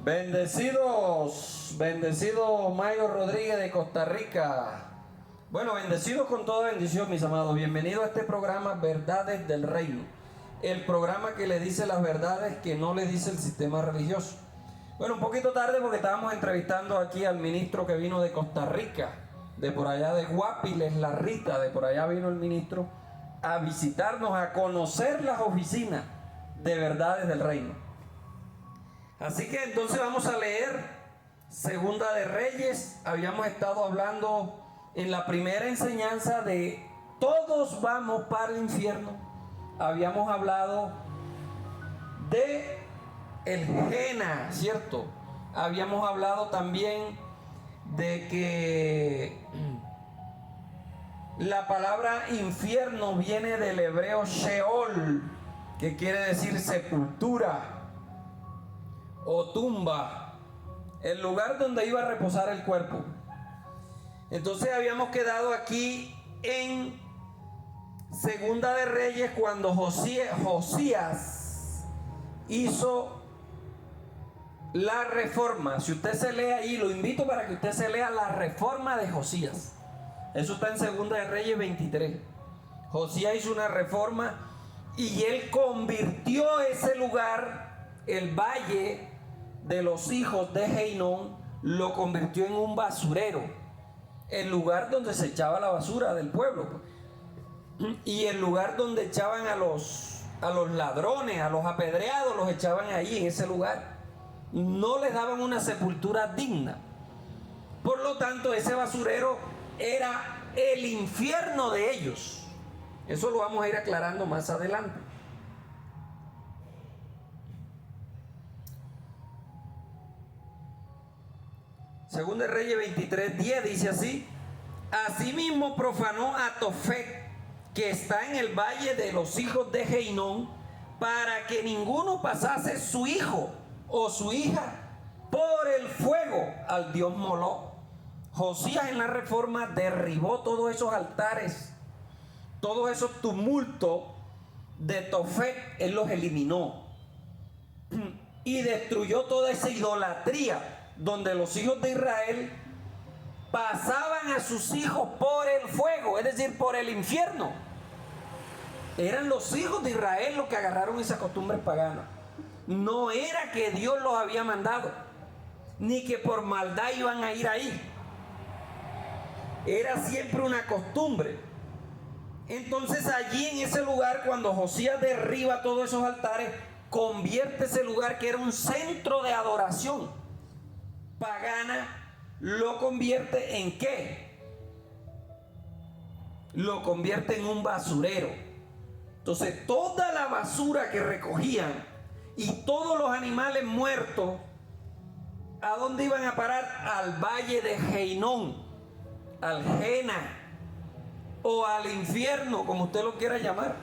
Bendecidos, bendecido Mayo Rodríguez de Costa Rica. Bueno, bendecidos con toda bendición, mis amados. Bienvenidos a este programa Verdades del Reino. El programa que le dice las verdades que no le dice el sistema religioso. Bueno, un poquito tarde porque estábamos entrevistando aquí al ministro que vino de Costa Rica, de por allá de Guapiles, La Rita, de por allá vino el ministro a visitarnos, a conocer las oficinas de Verdades del Reino. Así que entonces vamos a leer Segunda de Reyes. Habíamos estado hablando en la primera enseñanza de todos vamos para el infierno. Habíamos hablado de el Jena, ¿cierto? Habíamos hablado también de que la palabra infierno viene del hebreo Sheol, que quiere decir sepultura o tumba, el lugar donde iba a reposar el cuerpo. Entonces habíamos quedado aquí en Segunda de Reyes cuando Josías hizo la reforma. Si usted se lee ahí, lo invito para que usted se lea la reforma de Josías. Eso está en Segunda de Reyes 23. Josías hizo una reforma y él convirtió ese lugar, el valle de los hijos de Hinnom, lo convirtió en un basurero, el lugar donde se echaba la basura del pueblo y el lugar donde echaban a los ladrones, a los apedreados, los echaban allí en ese lugar. No les daban una sepultura digna. Por lo tanto, ese basurero era el infierno de ellos. Eso lo vamos a ir aclarando más adelante. Segunda de Reyes 23:10 dice así: asimismo profanó a Tofet, que está en el valle de los hijos de Hinnom, para que ninguno pasase su hijo o su hija por el fuego al dios Moloc. Josías en la reforma derribó todos esos altares, todos esos tumultos de Tofet, él los eliminó y destruyó toda esa idolatría donde los hijos de Israel pasaban a sus hijos por el fuego, es decir, por el infierno. Eran los hijos de Israel los que agarraron esa costumbre pagana. No era que Dios los había mandado, ni que por maldad iban a ir ahí. Era siempre una costumbre. Entonces allí en ese lugar, cuando Josías derriba todos esos altares, convierte ese lugar que era un centro de adoración pagana, lo convierte en ¿qué? Lo convierte en un basurero. Entonces toda la basura que recogían y todos los animales muertos, ¿a dónde iban a parar? Al valle de Hinnom, al Jena o al infierno, como usted lo quiera llamar.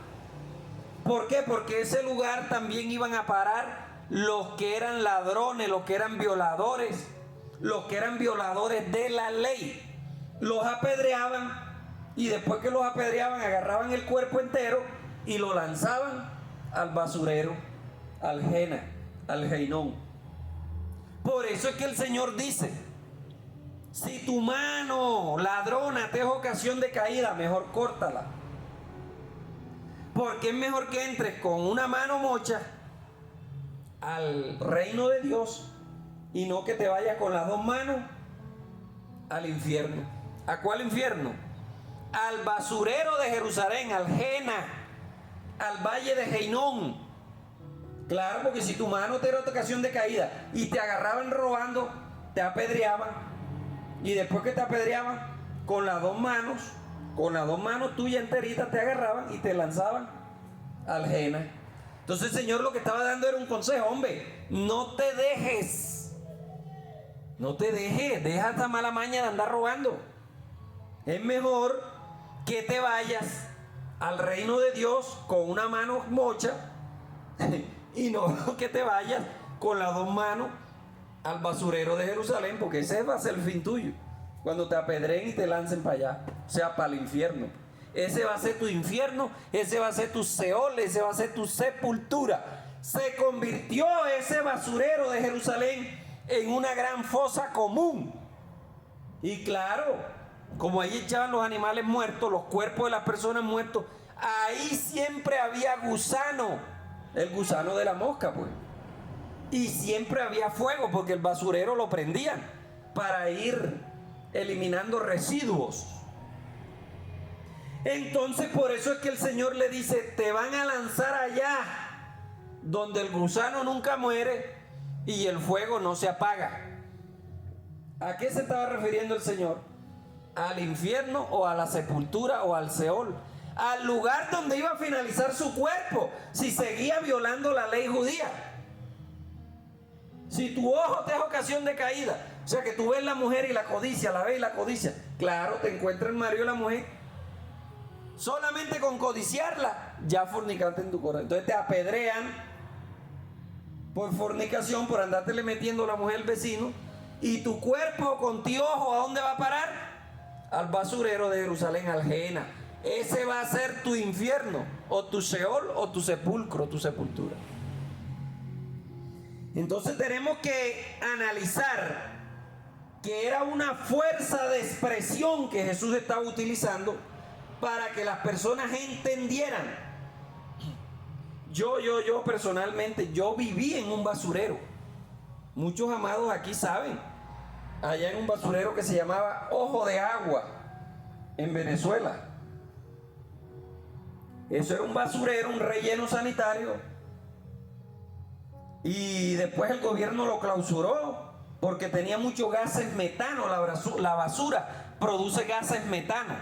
¿Por qué? Porque ese lugar también iban a parar los que eran ladrones, los que eran violadores, los que eran violadores de la ley. Los apedreaban y después que los apedreaban agarraban el cuerpo entero y lo lanzaban al basurero, al Jena, al Hinnom. Por eso es que el Señor dice: si tu mano ladrona te es ocasión de caída, mejor córtala, porque es mejor que entres con una mano mocha al reino de Dios y no que te vayas con las dos manos al infierno. ¿A cuál infierno? Al basurero de Jerusalén, al Jena, al valle de Hinnom. Claro, porque si tu mano te era ocasión de caída y te agarraban robando, te apedreaban, y después que te apedreaban, con las dos manos tuyas enteritas te agarraban y te lanzaban al Jena. Entonces el Señor lo que estaba dando era un consejo: hombre, no te dejes, deja esta mala maña de andar robando. Es mejor que te vayas al reino de Dios con una mano mocha y no que te vayas con las dos manos al basurero de Jerusalén, porque ese va a ser el fin tuyo cuando te apedreen y te lancen para allá, o sea, para el infierno. Ese va a ser tu infierno, ese va a ser tu Seol, ese va a ser tu sepultura. Se convirtió ese basurero de Jerusalén en una gran fosa común. Y claro, como ahí echaban los animales muertos, los cuerpos de las personas muertos, ahí siempre había gusano, el gusano de la mosca, pues. Y siempre había fuego, porque el basurero lo prendían para ir eliminando residuos. Entonces por eso es que el Señor le dice, te van a lanzar allá, donde el gusano nunca muere y el fuego no se apaga. ¿A qué se estaba refiriendo el Señor? ¿Al infierno o a la sepultura o al Seol? Al lugar donde iba a finalizar su cuerpo si seguía violando la ley judía. Si tu ojo te es ocasión de caída, o sea que tú ves la mujer y la codicia, la ves y la codicia, claro, te encuentra el marido y la mujer. Solamente con codiciarla, ya fornicaste en tu corazón. Entonces te apedrean por fornicación, por andártele metiendo a la mujer al vecino. Y tu cuerpo con ti ojo, ¿a dónde va a parar? Al basurero de Jerusalén, al Gehenna. Ese va a ser tu infierno, o tu Seol, o tu sepulcro, tu sepultura. Entonces tenemos que analizar que era una fuerza de expresión que Jesús estaba utilizando para que las personas entendieran. Yo personalmente, yo viví en un basurero. Muchos amados aquí saben, allá en un basurero que se llamaba Ojo de Agua, en Venezuela. Eso era un basurero, un relleno sanitario. Y después el gobierno lo clausuró porque tenía muchos gases metano. La basura produce gases metano.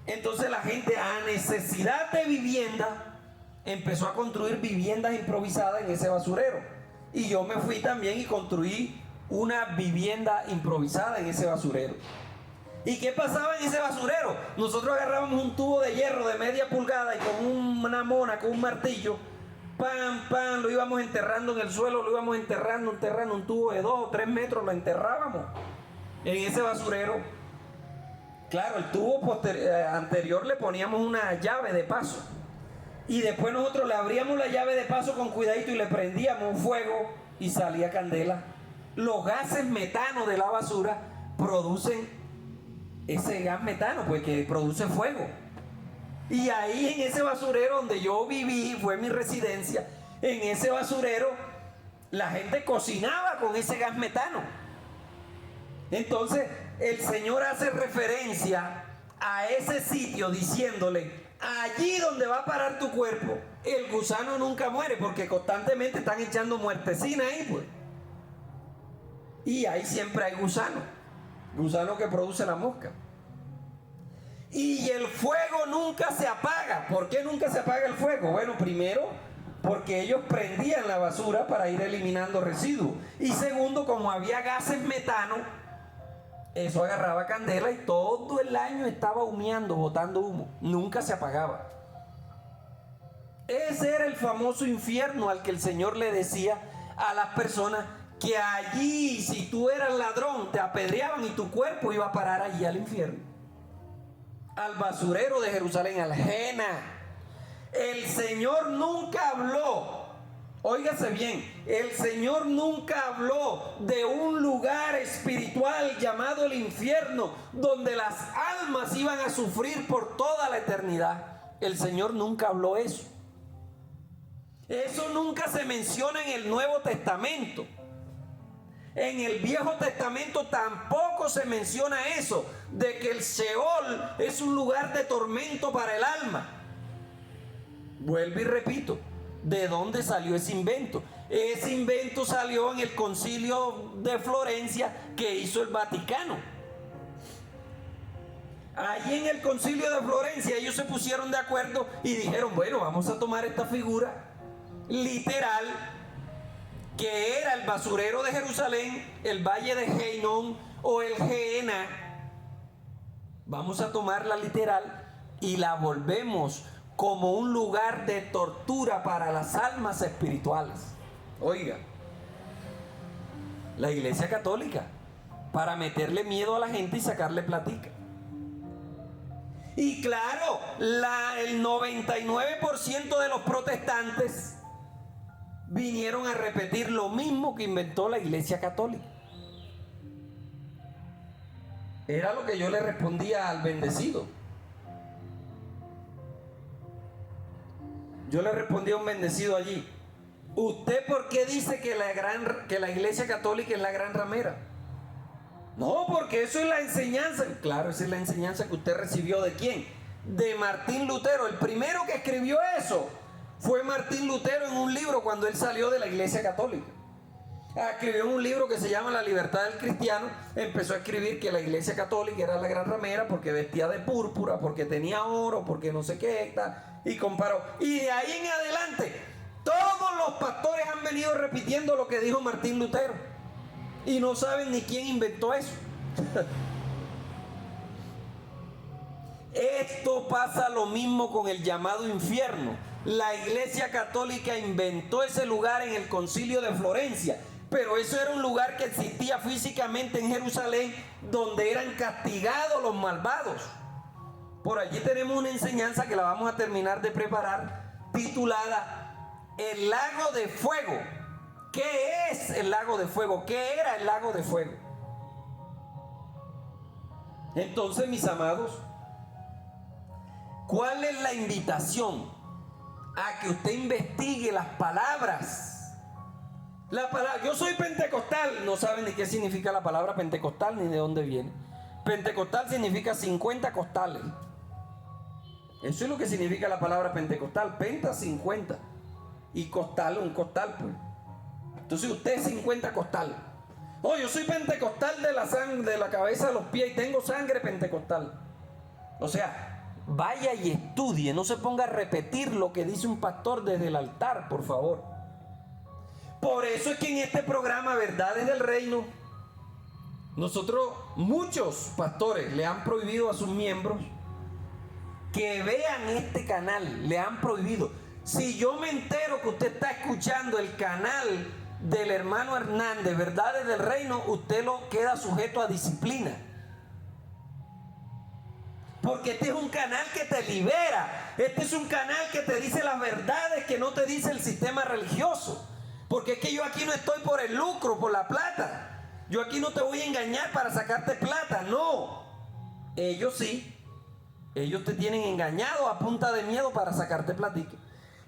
Entonces la gente, a necesidad de vivienda, empezó a construir viviendas improvisadas en ese basurero. Y yo me fui también y construí una vivienda improvisada en ese basurero. ¿Y qué pasaba en ese basurero? Nosotros agarrábamos un tubo de hierro de media pulgada y con una mona, con un martillo, pam, lo íbamos enterrando en el suelo, lo íbamos enterrando, un tubo de 2 o 3 metros, lo enterrábamos en ese basurero. Claro, el tubo anterior le poníamos una llave de paso. Y después nosotros le abríamos la llave de paso con cuidadito y le prendíamos un fuego y salía candela. Los gases metano de la basura producen ese gas metano, pues que produce fuego. Y ahí en ese basurero donde yo viví, fue mi residencia, en ese basurero la gente cocinaba con ese gas metano. Entonces el Señor hace referencia a ese sitio diciéndole, allí donde va a parar tu cuerpo, el gusano nunca muere, porque constantemente están echando muertecina ahí, pues. Y ahí siempre hay gusano que produce la mosca. Y el fuego nunca se apaga. ¿Por qué nunca se apaga el fuego? Bueno, primero, porque ellos prendían la basura para ir eliminando residuos. Y segundo, como había gases metano, eso agarraba candela y todo el año estaba humeando, botando humo. Nunca se apagaba. Ese era el famoso infierno al que el Señor le decía a las personas que allí, si tú eras ladrón, te apedreaban y tu cuerpo iba a parar allí al infierno. Al basurero de Jerusalén, al Gehenna. El Señor nunca habló, óigase bien, el Señor nunca habló de un lugar espiritual llamado el infierno, donde las almas iban a sufrir por toda la eternidad. El Señor nunca habló eso. Eso nunca se menciona en el Nuevo Testamento. En el Viejo Testamento tampoco se menciona eso, de que el Seol es un lugar de tormento para el alma. Vuelvo y repito, ¿de dónde salió ese invento? Ese invento salió en el Concilio de Florencia que hizo el Vaticano. Allí en el Concilio de Florencia ellos se pusieron de acuerdo y dijeron, bueno, vamos a tomar esta figura literal, que era el basurero de Jerusalén, el valle de Heinon o el Gehenna. Vamos a tomarla literal y la volvemos como un lugar de tortura para las almas espirituales. Oiga, la Iglesia Católica, para meterle miedo a la gente y sacarle platica. Y claro, el 99% de los protestantes vinieron a repetir lo mismo que inventó la Iglesia Católica. Era lo que yo le respondía al bendecido. Yo le respondí a un bendecido allí: ¿usted por qué dice que la Iglesia Católica es la gran ramera? No, porque eso es la enseñanza. Claro, esa es la enseñanza que usted recibió. ¿De quién? De Martín Lutero. El primero que escribió eso fue Martín Lutero en un libro cuando él salió de la Iglesia Católica. Escribió un libro que se llama La Libertad del Cristiano. Empezó a escribir que la Iglesia Católica era la gran ramera porque vestía de púrpura, porque tenía oro, porque no sé qué, y comparó. Y de ahí en adelante todos los pastores han venido repitiendo lo que dijo Martín Lutero y no saben ni quién inventó eso. Esto pasa lo mismo con el llamado infierno. La Iglesia Católica inventó ese lugar en el Concilio de Florencia, pero eso era un lugar que existía físicamente en Jerusalén, donde eran castigados los malvados. Por allí tenemos una enseñanza que la vamos a terminar de preparar, titulada El Lago de Fuego. ¿Qué es el Lago de Fuego? ¿Qué era el Lago de Fuego? Entonces, mis amados, ¿cuál es la invitación? A que usted investigue las palabras. Yo soy pentecostal. No saben ni qué significa la palabra pentecostal ni de dónde viene. Pentecostal significa 50 costales. Eso es lo que significa la palabra pentecostal. Penta, 50. Y costal, un costal, pues. Entonces usted es 50 costales. Oh, yo soy pentecostal de la sangre, de la cabeza a los pies y tengo sangre pentecostal. O sea, vaya y estudie, no se ponga a repetir lo que dice un pastor desde el altar, por favor. Por eso es que en este programa Verdades del Reino, nosotros, muchos pastores le han prohibido a sus miembros que vean este canal, le han prohibido. Si yo me entero que usted está escuchando el canal del hermano Hernández, Verdades del Reino, usted lo queda sujeto a disciplina. Porque este es un canal que te libera. Este es un canal que te dice las verdades que no te dice el sistema religioso. Porque es que yo aquí no estoy por el lucro, por la plata. Yo aquí no te voy a engañar para sacarte plata, no. Ellos sí. Ellos te tienen engañado a punta de miedo para sacarte platica.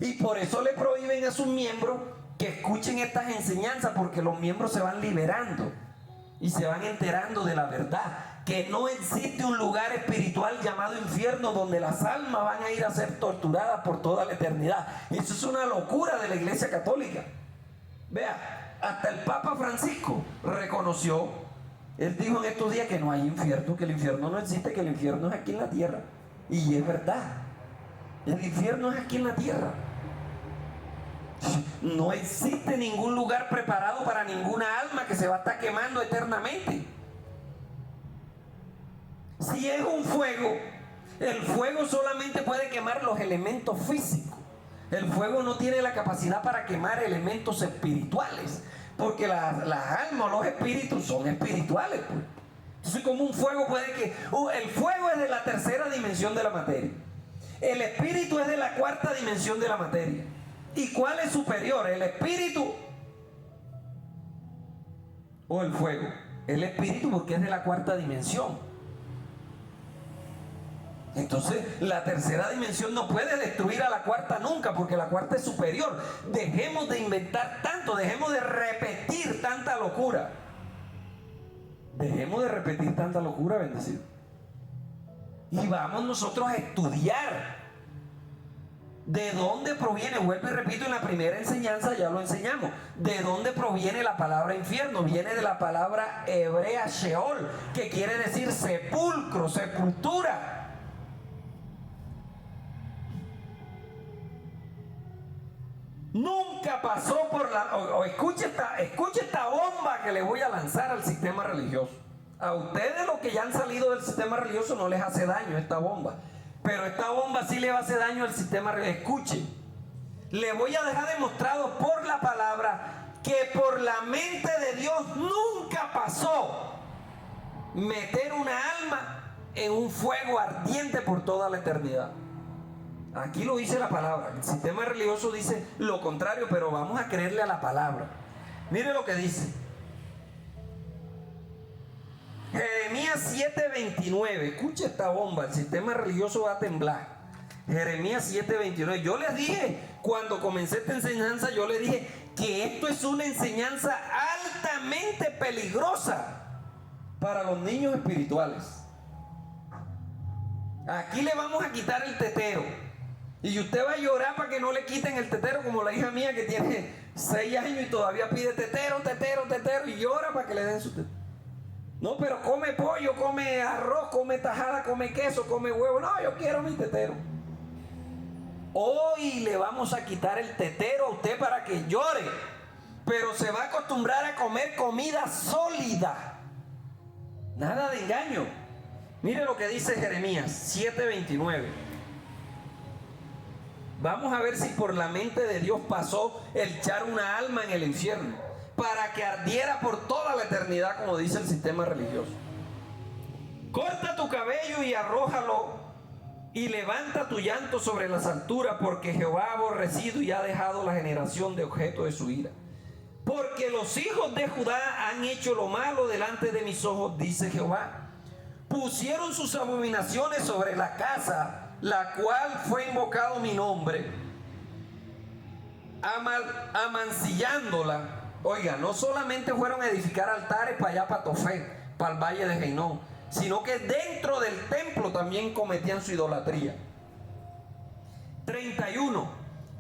Y por eso le prohíben a sus miembros que escuchen estas enseñanzas, porque los miembros se van liberando y se van enterando de la verdad, que no existe un lugar espiritual llamado infierno donde las almas van a ir a ser torturadas por toda la eternidad. Eso es una locura de la Iglesia Católica. Vea, hasta el Papa Francisco reconoció, él dijo en estos días que no hay infierno, que el infierno no existe, que el infierno es aquí en la tierra. Y es verdad, el infierno es aquí en la tierra. No existe ningún lugar preparado para ninguna alma que se va a estar quemando eternamente. Si es un fuego, el fuego solamente puede quemar los elementos físicos. El fuego no tiene la capacidad para quemar elementos espirituales, porque las almas, los espíritus son espirituales, pues. Entonces, como un fuego puede que... el fuego es de la tercera dimensión de la materia. El espíritu es de la cuarta dimensión de la materia. ¿Y cuál es superior? ¿El espíritu o el fuego? El espíritu, porque es de la cuarta dimensión. Entonces la tercera dimensión no puede destruir a la cuarta nunca, porque la cuarta es superior. Dejemos de inventar tanto, dejemos de repetir tanta locura. Dejemos de repetir tanta locura, bendecido. Y vamos nosotros a estudiar de dónde proviene. Vuelvo y repito, en la primera enseñanza ya lo enseñamos. ¿De dónde proviene la palabra infierno? Viene de la palabra hebrea Sheol, que quiere decir sepulcro, sepultura. Nunca pasó por la... escuche esta bomba que le voy a lanzar al sistema religioso. A ustedes, los que ya han salido del sistema religioso, no les hace daño esta bomba, pero esta bomba sí le va a hacer daño al sistema religioso. Escuche, le voy a dejar demostrado por la palabra que por la mente de Dios nunca pasó meter una alma en un fuego ardiente por toda la eternidad. Aquí lo dice la palabra. El sistema religioso dice lo contrario, pero vamos a creerle a la palabra. Mire lo que dice. Jeremías 7:29. Escucha esta bomba. El sistema religioso va a temblar. Jeremías 7:29. Yo les dije, cuando comencé esta enseñanza, yo les dije que esto es una enseñanza altamente peligrosa para los niños espirituales. Aquí le vamos a quitar el tetero. Y usted va a llorar para que no le quiten el tetero, como la hija mía que tiene 6 años y todavía pide tetero, tetero, tetero, y llora para que le den su tetero. No, pero come pollo, come arroz, come tajada, come queso, come huevo. No, yo quiero mi tetero. Hoy le vamos a quitar el tetero a usted para que llore, pero se va a acostumbrar a comer comida sólida. Nada de engaño. Mire lo que dice Jeremías 7:29. Vamos a ver si por la mente de Dios pasó el echar una alma en el infierno para que ardiera por toda la eternidad, como dice el sistema religioso. Corta tu cabello y arrójalo, y levanta tu llanto sobre las alturas, porque Jehová ha aborrecido y ha dejado la generación de objeto de su ira. Porque los hijos de Judá han hecho lo malo delante de mis ojos, dice Jehová. Pusieron sus abominaciones sobre la casa, la cual fue invocado mi nombre, amancillándola. Oiga, no solamente fueron a edificar altares para allá, para Tofet, para el valle de Hinnom, sino que dentro del templo también cometían su idolatría. 31.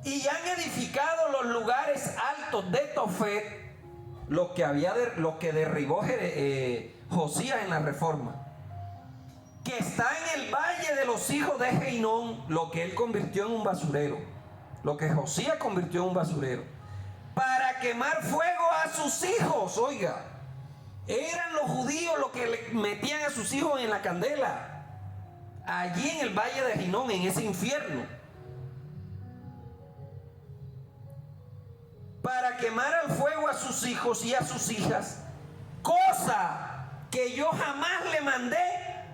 Y han edificado los lugares altos de Tofet, lo que derribó Josías en la reforma, que está en el valle de los hijos de Hinnom, lo que él convirtió en un basurero, lo que Josías convirtió en un basurero, para quemar fuego a sus hijos. Oiga, eran los judíos los que le metían a sus hijos en la candela, allí en el valle de Hinnom, en ese infierno, para quemar al fuego a sus hijos y a sus hijas, cosa que yo jamás le mandé,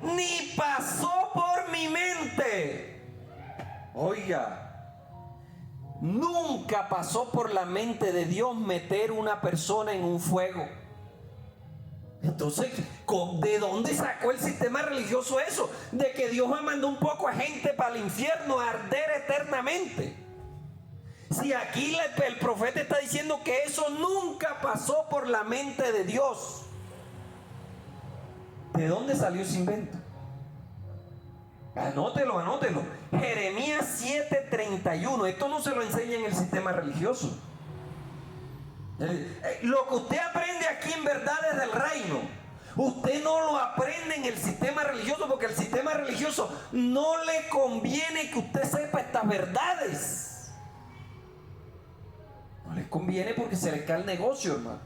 ni pasó por mi mente. Oiga, nunca pasó por la mente de Dios meter una persona en un fuego. Entonces, ¿de dónde sacó el sistema religioso eso? De que Dios mandó un poco a gente para el infierno a arder eternamente. Si aquí el profeta está diciendo que eso nunca pasó por la mente de Dios, ¿de dónde salió ese invento? Anótelo, anótelo. Jeremías 7:31. Esto no se lo enseña en el sistema religioso. Lo que usted aprende aquí en Verdades del Reino, usted no lo aprende en el sistema religioso, porque el sistema religioso no le conviene que usted sepa estas verdades. No les conviene porque se les cae el negocio, hermano.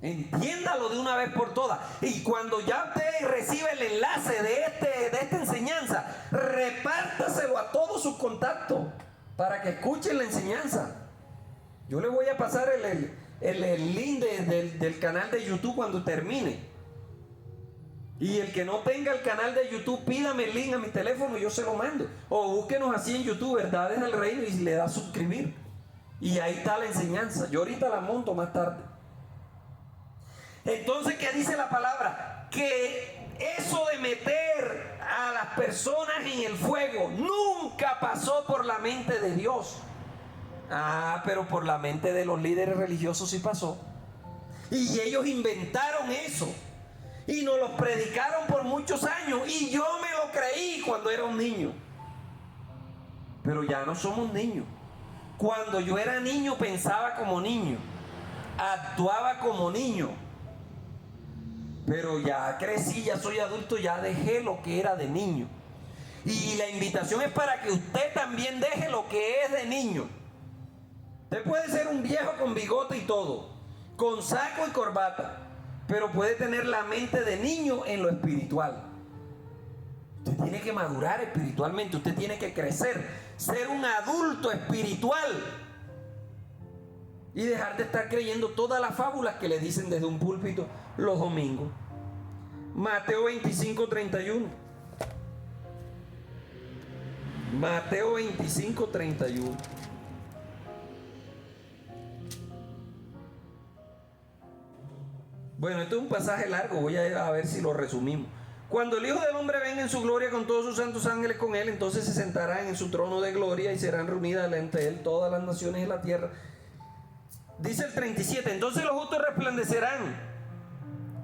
Entiéndalo de una vez por todas. Y cuando ya usted recibe el enlace de esta enseñanza, repártaselo a todos sus contactos para que escuchen la enseñanza. Yo le voy a pasar el link del canal de YouTube cuando termine. Y el que no tenga el canal de YouTube, pídame el link a mi teléfono y yo se lo mando. O búsquenos así en YouTube, Verdades del Reino, y le da suscribir. Y ahí está la enseñanza. Yo ahorita la monto más tarde. Entonces, ¿qué dice la palabra? Que eso de meter a las personas en el fuego nunca pasó por la mente de Dios. Pero por la mente de los líderes religiosos sí pasó. Y ellos inventaron eso. Y nos lo predicaron por muchos años. Y yo me lo creí cuando era un niño. Pero ya no somos niños. Cuando yo era niño pensaba como niño. Actuaba como niño. Pero ya crecí, ya soy adulto, ya dejé lo que era de niño. Y la invitación es para que usted también deje lo que es de niño. Usted puede ser un viejo con bigote y todo, con saco y corbata, pero puede tener la mente de niño en lo espiritual. Usted tiene que madurar espiritualmente, usted tiene que crecer, ser un adulto espiritual y dejar de estar creyendo todas las fábulas que le dicen desde un púlpito los domingos. Mateo 25:31. Mateo 25, 31. Bueno, este es un pasaje largo, voy a ver si lo resumimos. Cuando el Hijo del Hombre venga en su gloria con todos sus santos ángeles con él, entonces se sentarán en su trono de gloria y serán reunidas ante él todas las naciones de la tierra. Dice el 37, entonces los justos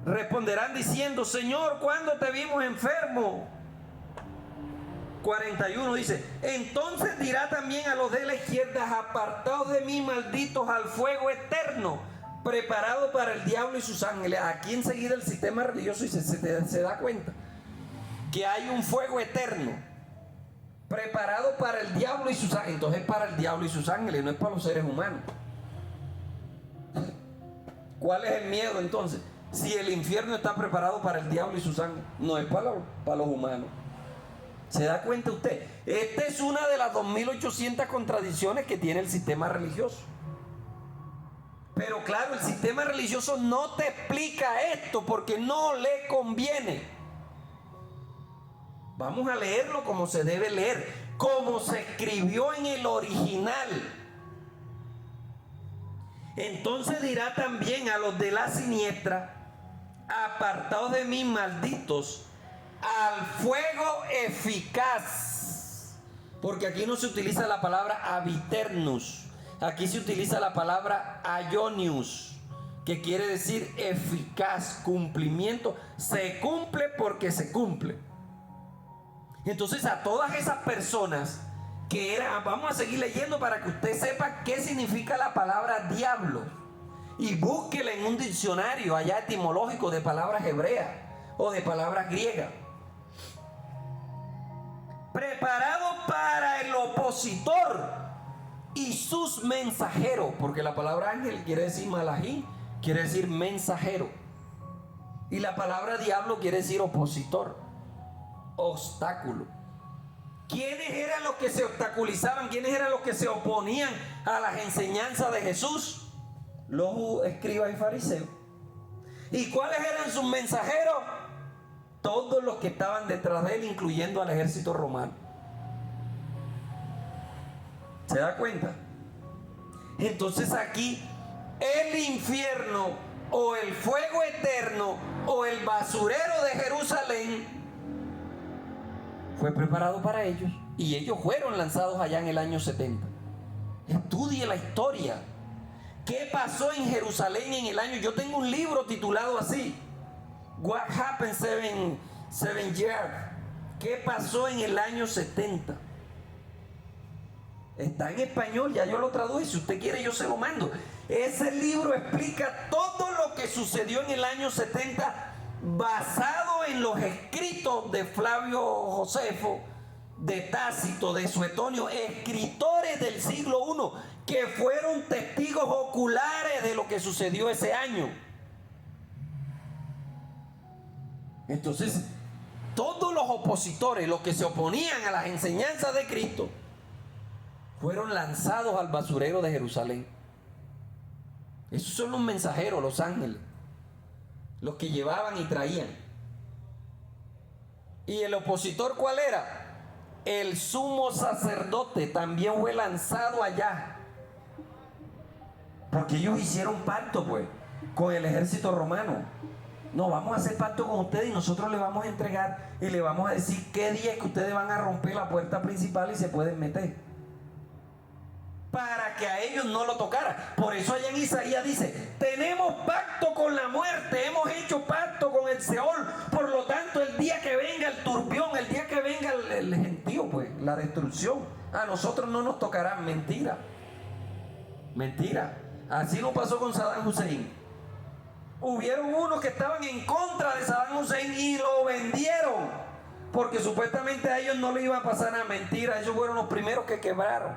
responderán diciendo, Señor, ¿cuándo te vimos enfermo? 41 dice, entonces dirá también a los de la izquierda, apartaos de mí, malditos, al fuego eterno, preparado para el diablo y sus ángeles. Aquí enseguida el sistema religioso y se da cuenta que hay un fuego eterno preparado para el diablo y sus ángeles. Entonces es para el diablo y sus ángeles, no es para los seres humanos. ¿Cuál es el miedo entonces? Si el infierno está preparado para el diablo y sus ángeles, no es para los humanos. ¿Se da cuenta usted? Esta es una de las 2800 contradicciones que tiene el sistema religioso. Pero claro, el sistema religioso no te explica esto porque no le conviene. Vamos a leerlo como se debe leer, como se escribió en el original. Entonces dirá también a los de la siniestra, apartaos de mí, malditos, al fuego eficaz. Porque aquí no se utiliza la palabra aviternus. Aquí se utiliza la palabra aionius, que quiere decir eficaz, cumplimiento. Se cumple porque se cumple. Entonces a todas esas personas que eran, vamos a seguir leyendo para que usted sepa qué significa la palabra diablo. Y búsquela en un diccionario allá etimológico de palabras hebreas o de palabras griegas. Preparado para el opositor y sus mensajeros, porque la palabra ángel quiere decir malají, quiere decir mensajero, y la palabra diablo quiere decir opositor, obstáculo. ¿Quiénes eran los que se obstaculizaban? ¿Quiénes eran los que se oponían a las enseñanzas de Jesús? Los escribas y fariseos. ¿Y cuáles eran sus mensajeros? Todos los que estaban detrás de él, incluyendo al ejército romano. ¿Se da cuenta? Entonces aquí el infierno o el fuego eterno o el basurero de Jerusalén fue preparado para ellos y ellos fueron lanzados allá en el año 70. Estudie la historia. ¿Qué pasó en Jerusalén en el año? Yo tengo un libro titulado así, What Happened Seven Years. ¿Qué pasó en el año 70? Está en español, ya yo lo traduje. Si usted quiere, yo se lo mando. Ese libro explica todo lo que sucedió en el año 70, basado en los escritos de Flavio Josefo, de Tácito, de Suetonio, escritores del siglo I que fueron testigos oculares de lo que sucedió ese año. Entonces, todos los opositores, los que se oponían a las enseñanzas de Cristo, fueron lanzados al basurero de Jerusalén. Esos son los mensajeros, los ángeles, los que llevaban y traían. ¿Y el opositor cuál era? El sumo sacerdote también fue lanzado allá. Porque ellos hicieron pacto, pues, con el ejército romano. No, vamos a hacer pacto con ustedes y nosotros les vamos a entregar y le vamos a decir qué día es que ustedes van a romper la puerta principal y se pueden meter, para que a ellos no lo tocara. Por eso allá en Isaías dice, tenemos pacto con la muerte, hemos hecho pacto con el Seol, por lo tanto el día que venga el turbión, el día que venga el gentío, pues, la destrucción, a nosotros no nos tocará. Mentira, mentira. Así no pasó con Saddam Hussein. Hubieron unos que estaban en contra de Saddam Hussein y lo vendieron, porque supuestamente a ellos no le iba a pasar nada. Mentira, ellos fueron los primeros que quebraron.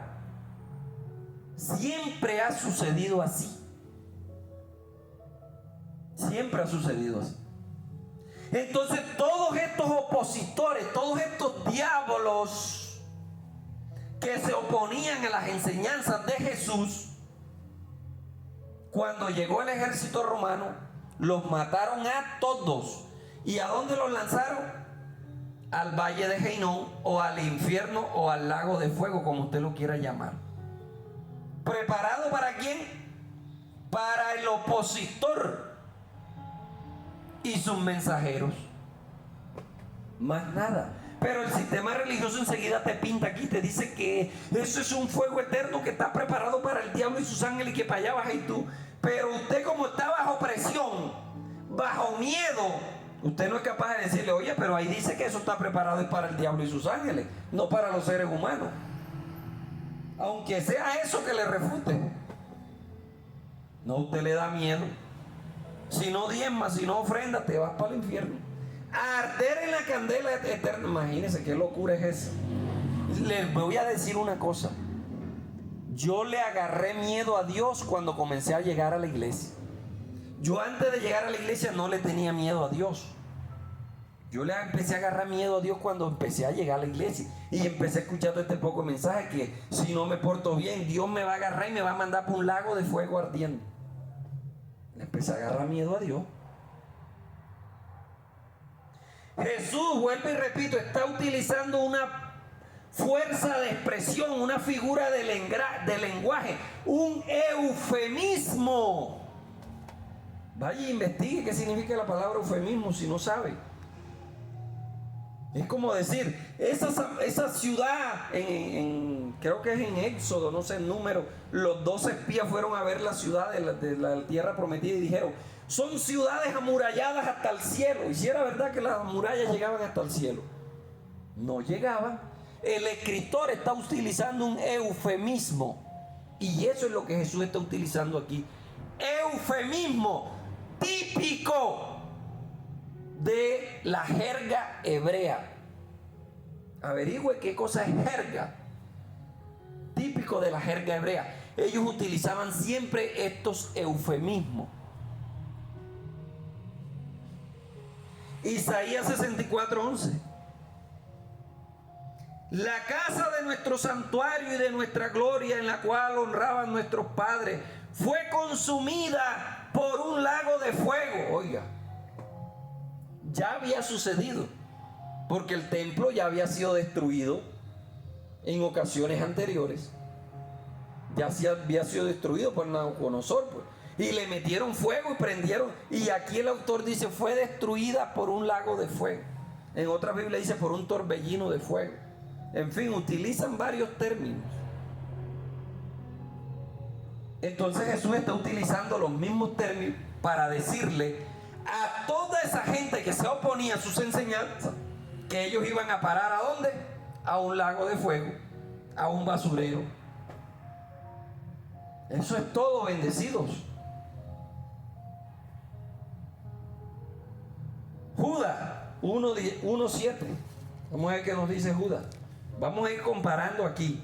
Siempre ha sucedido así. Siempre ha sucedido así. Entonces todos estos opositores, todos estos diablos que se oponían a las enseñanzas de Jesús, cuando llegó el ejército romano, los mataron a todos. ¿Y a dónde los lanzaron? al valle de Hinnom, o al infierno, o al lago de fuego, como usted lo quiera llamar. ¿Preparado para quién? Para el opositor y sus mensajeros. Más nada. Pero el sistema religioso enseguida te pinta aquí, te dice que eso es un fuego eterno que está preparado para el diablo y sus ángeles, y que para allá vas y tú. Pero usted, como está bajo presión, bajo miedo, usted no es capaz de decirle: oye, pero ahí dice que eso está preparado para el diablo y sus ángeles, no para los seres humanos. Aunque sea eso que le refute. No, usted le da miedo. Si no diezmas, si no ofrenda, te vas para el infierno. A arder en la candela eterna. Imagínense qué locura es esa. Les voy a decir una cosa. Yo le agarré miedo a Dios cuando comencé a llegar a la iglesia. Yo antes de llegar a la iglesia no le tenía miedo a Dios. Yo le empecé a agarrar miedo a Dios cuando empecé a llegar a la iglesia. Y empecé a escuchar todo este poco mensaje que si no me porto bien, Dios me va a agarrar y me va a mandar por un lago de fuego ardiendo. Le empecé a agarrar miedo a Dios. Jesús, vuelvo y repito, está utilizando una fuerza de expresión, una figura de lenguaje, un eufemismo. Vaya e investigue qué significa la palabra eufemismo si no sabe. Es como decir, esa ciudad, creo que es en Éxodo, no sé el número, los 12 espías fueron a ver la ciudad de la tierra prometida y dijeron: son ciudades amuralladas hasta el cielo. Y si era verdad que las murallas llegaban hasta el cielo, no llegaban. El escritor está utilizando un eufemismo, y eso es lo que Jesús está utilizando aquí. Eufemismo típico de la jerga hebrea. Averigüe qué cosa es jerga. Típico de la jerga hebrea. Ellos utilizaban siempre estos eufemismos. Isaías 64:11. La casa de nuestro santuario y de nuestra gloria, en la cual honraban nuestros padres, fue consumida por un lago de fuego. Oiga, ya había sucedido, porque el templo ya había sido destruido en ocasiones anteriores. Ya había sido destruido por Nabucodonosor, pues. Y le metieron fuego y prendieron. Y aquí el autor dice: fue destruida por un lago de fuego. En otra Biblia dice: por un torbellino de fuego. En fin, utilizan varios términos. Entonces Jesús está utilizando los mismos términos para decirle a toda esa gente que se oponía a sus enseñanzas que ellos iban a parar ¿a dónde? A un lago de fuego, a un basurero. Eso es todo, bendecidos. Judas 1:7. Vamos a ver qué nos dice Judas. Vamos a ir comparando aquí.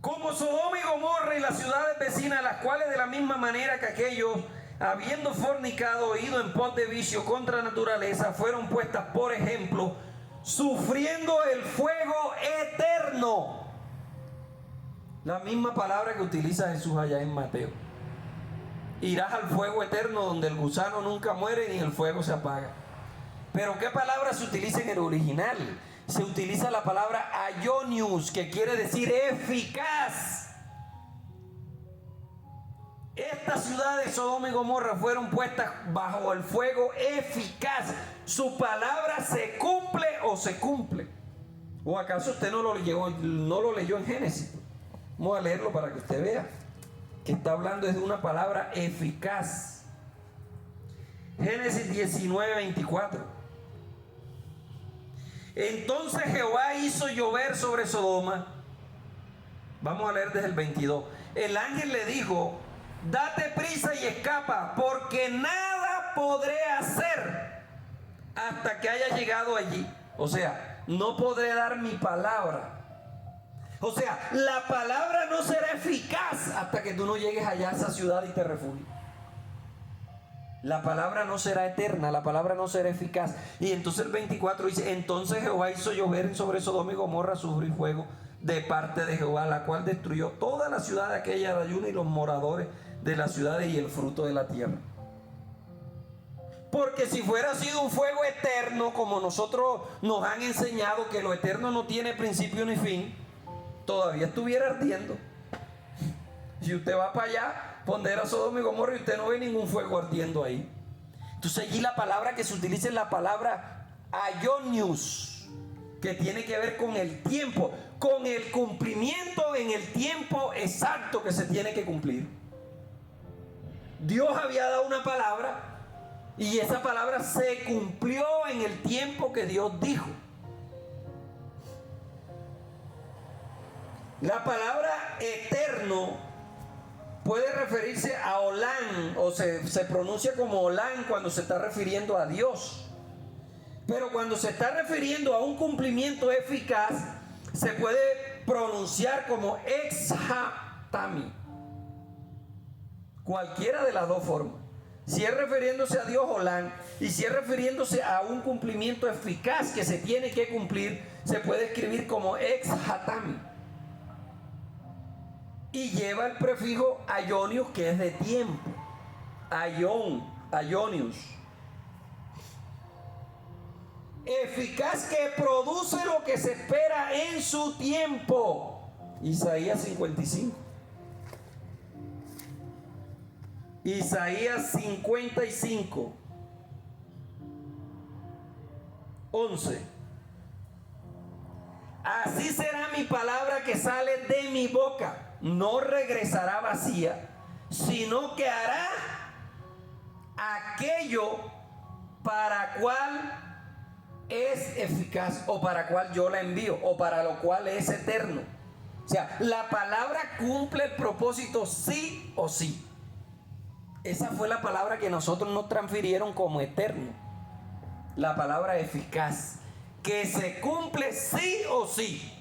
Como Sodoma y Gomorra y las ciudades vecinas, las cuales de la misma manera que aquellos, habiendo fornicado, ido en pos de vicio contra naturaleza, fueron puestas por ejemplo, sufriendo el fuego eterno. La misma palabra que utiliza Jesús allá en Mateo. Irás al fuego eterno, donde el gusano nunca muere ni el fuego se apaga. Pero ¿qué palabra se utiliza en el original? Se utiliza la palabra aionius, que quiere decir eficaz. Estas ciudades de Sodoma y Gomorra fueron puestas bajo el fuego eficaz. Su palabra se cumple o se cumple. ¿O acaso usted no lo leyó en Génesis? Vamos a leerlo para que usted vea que está hablando de una palabra eficaz. Génesis 19:24. Entonces Jehová hizo llover sobre Sodoma. Vamos a leer desde el 22. El ángel le dijo: date prisa y escapa, porque nada podré hacer hasta que haya llegado allí. O sea, no podré dar mi palabra. O sea, la palabra no será eficaz hasta que tú no llegues allá a esa ciudad y te refugies. La palabra no será eterna, la palabra no será eficaz. Y entonces el 24 dice: entonces Jehová hizo llover sobre Sodoma y Gomorra azufre y fuego de parte de Jehová, la cual destruyó toda la ciudad de aquella de ayuno y los moradores de las ciudades y el fruto de la tierra. Porque si fuera sido un fuego eterno, como nosotros nos han enseñado que lo eterno no tiene principio ni fin, todavía estuviera ardiendo. Si usted va para allá, donde era Sodoma y Gomorra, y usted no ve ningún fuego ardiendo ahí. Entonces allí la palabra que se utiliza es la palabra aionios, que tiene que ver con el tiempo, con el cumplimiento en el tiempo exacto que se tiene que cumplir. Dios había dado una palabra y esa palabra se cumplió en el tiempo que Dios dijo. La palabra eterno puede referirse a Olán, o se pronuncia como Olán cuando se está refiriendo a Dios. Pero cuando se está refiriendo a un cumplimiento eficaz, se puede pronunciar como exhatami. Cualquiera de las dos formas. Si es refiriéndose a Dios, Olán, y si es refiriéndose a un cumplimiento eficaz que se tiene que cumplir, se puede escribir como exhatami. Y lleva el prefijo aionios, que es de tiempo. Aionios. Eficaz, que produce lo que se espera en su tiempo. Isaías 55. Isaías 55, 11. Así será mi palabra que sale de mi boca. No regresará vacía, sino que hará aquello para cual es eficaz, o para cual yo la envío, o para lo cual es eterno. O sea, la palabra cumple el propósito sí o sí. Esa fue la palabra que nosotros nos transfirieron como eterno. La palabra eficaz, que se cumple sí o sí.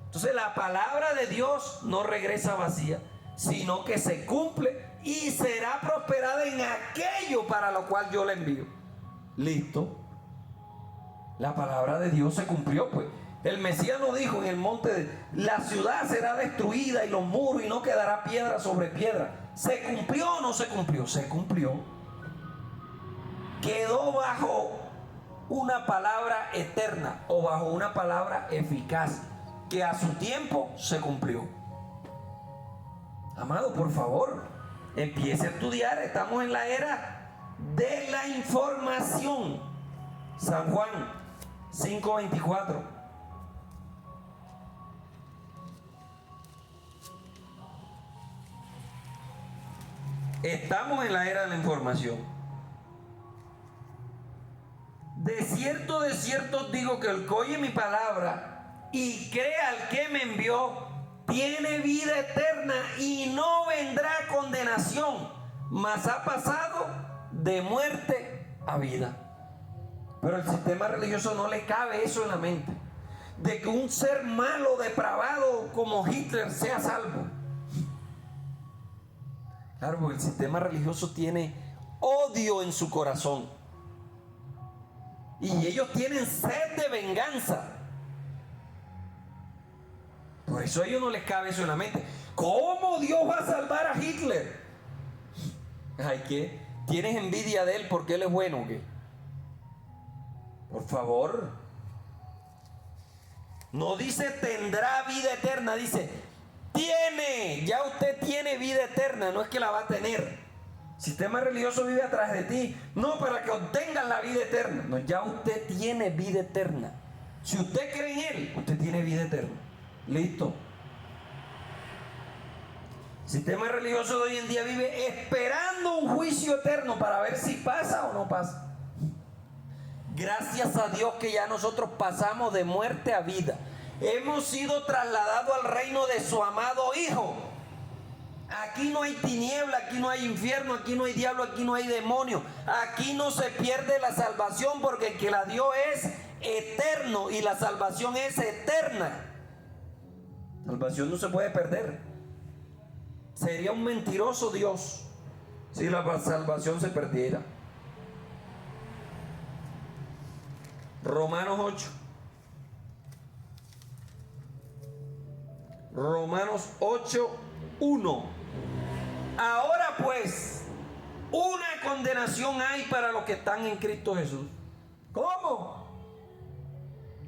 Entonces la palabra de Dios no regresa vacía, sino que se cumple y será prosperada en aquello para lo cual yo la envío. Listo. La palabra de Dios se cumplió, pues. El Mesías nos dijo en el monte, la ciudad será destruida y los muros, y no quedará piedra sobre piedra. ¿Se cumplió o no se cumplió? Se cumplió. Quedó bajo una palabra eterna, o bajo una palabra eficaz, que a su tiempo se cumplió. Amado, por favor, empiece a estudiar. Estamos en la era de la información. San Juan 5:24. Estamos en la era de la información. De cierto os digo que el que oye mi palabra y cree al que me envió, tiene vida eterna y no vendrá condenación, mas ha pasado de muerte a vida. Pero al sistema religioso no le cabe eso en la mente, de que un ser malo, depravado como Hitler sea salvo. Claro, porque el sistema religioso tiene odio en su corazón. Y ellos tienen sed de venganza. Por eso a ellos no les cabe eso en la mente. ¿Cómo Dios va a salvar a Hitler? Ay, ¿qué? ¿Tienes envidia de él porque él es bueno o qué? Por favor. No dice tendrá vida eterna, dice tiene. Ya usted tiene vida eterna, no es que la va a tener. El sistema religioso vive atrás de ti, no para que obtengan la vida eterna. No, ya usted tiene vida eterna. Si usted cree en él, usted tiene vida eterna. Listo. El sistema religioso de hoy en día vive esperando un juicio eterno para ver si pasa o no pasa. Gracias a Dios que ya nosotros pasamos de muerte a vida. Hemos sido trasladados al reino de su amado Hijo. Aquí no hay tiniebla, aquí no hay infierno, aquí no hay diablo, aquí no hay demonio. Aquí no se pierde la salvación, porque el que la dio es eterno y la salvación es eterna. Salvación no se puede perder. Sería un mentiroso Dios si la salvación se perdiera. Romanos 8. Romanos 8:1. Ahora pues, Una condenación hay para los que están en Cristo Jesús. ¿Cómo?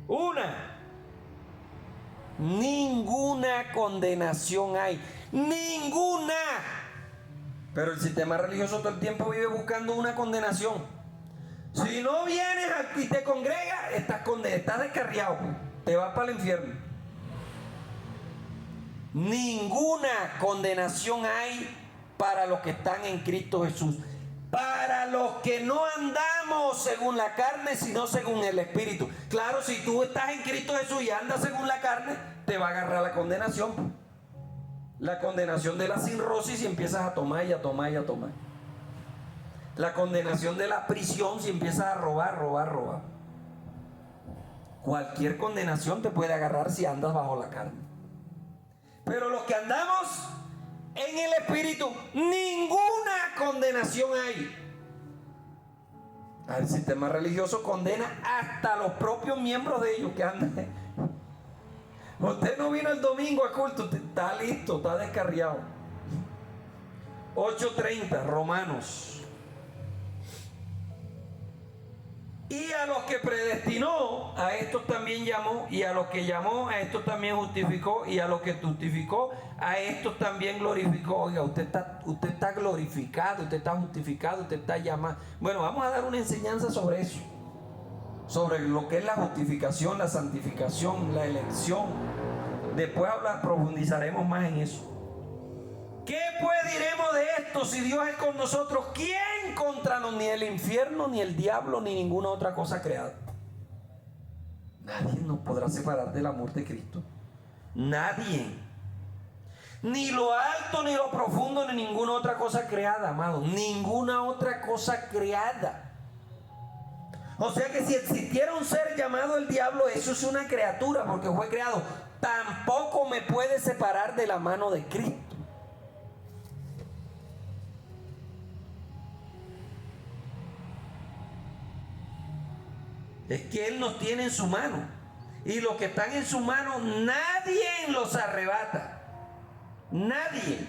Una. Ninguna condenación hay. Ninguna. Pero el sistema religioso todo el tiempo vive buscando una condenación. Si no vienes aquí y te congregas, estás descarriado. Te vas para el infierno. Ninguna condenación hay para los que están en Cristo Jesús. Para los que no andamos según la carne, sino según el Espíritu. Claro, si tú estás en Cristo Jesús y andas según la carne, te va a agarrar la condenación. La condenación de la cirrosis si empiezas a tomar y a tomar y a tomar. La condenación de la prisión si empiezas a robar. Cualquier condenación te puede agarrar si andas bajo la carne. Pero los que andamos en el Espíritu, ninguna condenación hay. El sistema religioso condena hasta los propios miembros de ellos que andan. Usted no vino el domingo a culto, usted está listo, está descarriado. 8:30, Romanos. Y a los que predestinó, a estos también llamó, y a los que llamó, a estos también justificó, y a los que justificó, a estos también glorificó. Oiga, usted está glorificado, usted está justificado, usted está llamado. Bueno, vamos a dar una enseñanza sobre eso, sobre lo que es la justificación, la santificación, la elección. Después profundizaremos más en eso. ¿Qué pues diremos de esto? Si Dios es con nosotros, ¿quién contra nosotros? Ni el infierno, ni el diablo, ni ninguna otra cosa creada. Nadie nos podrá separar del amor de Cristo. Nadie. Ni lo alto, ni lo profundo, ni ninguna otra cosa creada, amado. Ninguna otra cosa creada. O sea que si existiera un ser llamado el diablo, eso es una criatura porque fue creado. Tampoco me puede separar de la mano de Cristo. Es que Él nos tiene en su mano. Y los que están en su mano, nadie los arrebata. Nadie.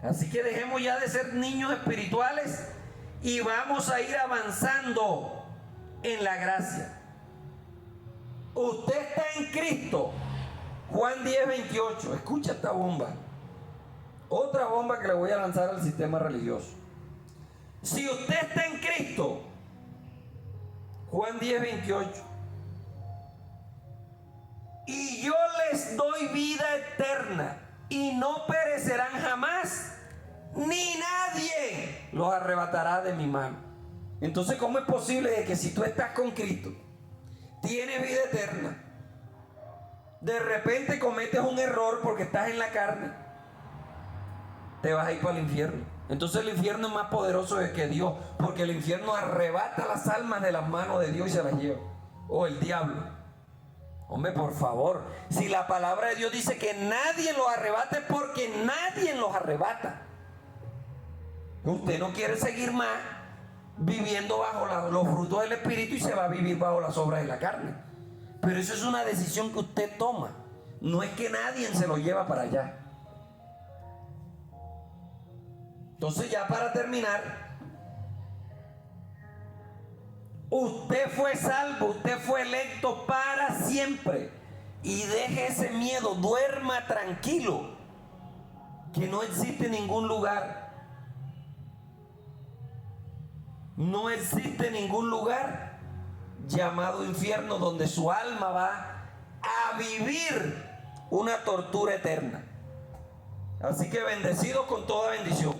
Así que dejemos ya de ser niños espirituales y vamos a ir avanzando en la gracia. Usted está en Cristo. Juan 10:28. Escucha esta bomba. Otra bomba que le voy a lanzar al sistema religioso. Si usted está en Cristo, Juan 10:28. Y yo les doy vida eterna y no perecerán jamás, ni nadie los arrebatará de mi mano. Entonces, ¿cómo es posible de que si tú estás con Cristo, tienes vida eterna, de repente cometes un error porque estás en la carne, te vas a ir para el infierno? Entonces el infierno es más poderoso que Dios, porque el infierno arrebata las almas de las manos de Dios y se las lleva. O el diablo. Hombre, por favor, si la palabra de Dios dice que nadie los arrebate, porque nadie los arrebata. Usted no quiere seguir más viviendo bajo los frutos del Espíritu y se va a vivir bajo las obras de la carne. Pero eso es una decisión que usted toma. No es que nadie se lo lleva para allá. Entonces, ya para terminar, usted fue salvo, usted fue electo para siempre. Y deje ese miedo, duerma tranquilo, que no existe ningún lugar. No existe ningún lugar llamado infierno donde su alma va a vivir una tortura eterna. Así que bendecido con toda bendición.